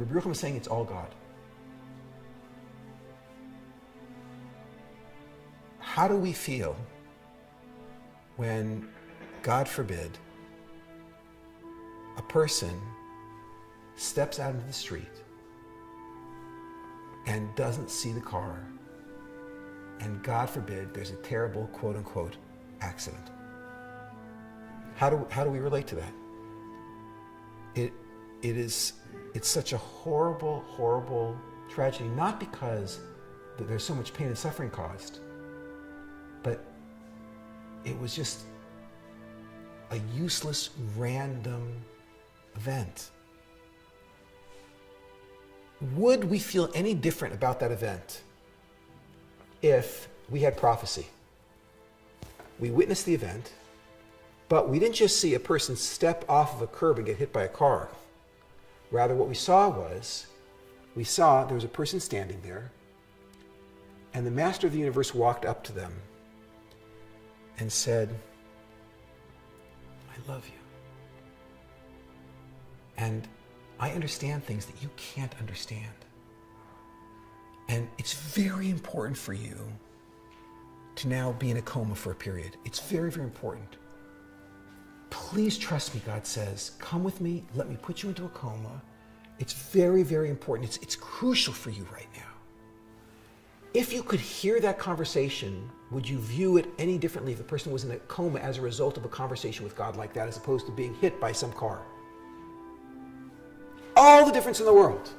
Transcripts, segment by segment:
Rabbi is saying it's all God. How do we feel when, God forbid, a person steps out into the street and doesn't see the car, and God forbid there's a terrible quote-unquote accident? How do we relate to that? It's such a horrible, horrible tragedy, not because there's so much pain and suffering caused, but it was just a useless, random event. Would we feel any different about that event if we had prophecy? We witnessed the event, but we didn't just see a person step off of a curb and get hit by a car. Rather, what we saw there was a person standing there, and the master of the universe walked up to them and said, I love you. And I understand things that you can't understand. And it's very important for you to now be in a coma for a period. It's very, very important. Please trust me, God says. Come with me. Let me put you into a coma. It's very, very important. It's crucial for you right now. If you could hear that conversation, would you view it any differently if the person was in a coma as a result of a conversation with God like that, as opposed to being hit by some car? All the difference in the world.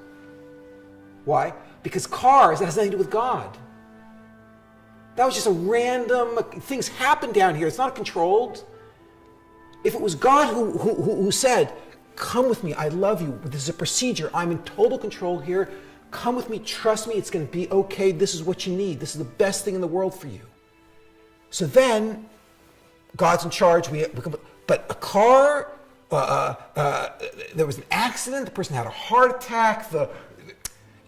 Why? Because cars, that has nothing to do with God. That was just a random, things happen down here. It's not controlled. If it was God who said, come with me, I love you, this is a procedure, I'm in total control here, come with me, trust me, it's going to be okay, this is what you need, this is the best thing in the world for you. So then, God's in charge, but a car, there was an accident, the person had a heart attack,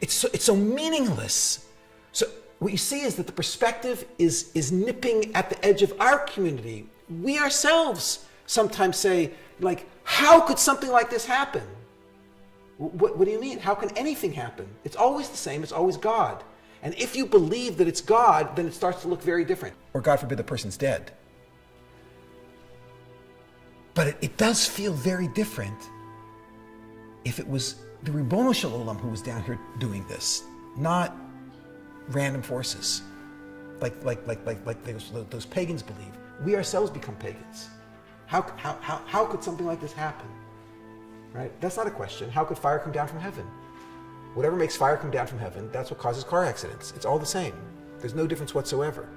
it's so meaningless. So what you see is that the perspective is nipping at the edge of our community. We ourselves sometimes say, like, how could something like this happen? What do you mean? How can anything happen? It's always the same. It's always God. And if you believe that it's God, then it starts to look very different. Or God forbid the person's dead. But it does feel very different if it was the Ribono Shel Olam who was down here doing this, not random forces, like those pagans believe. We ourselves become pagans. How could something like this happen? Right? That's not a question. How could fire come down from heaven? Whatever makes fire come down from heaven, that's what causes car accidents. It's all the same. There's no difference whatsoever.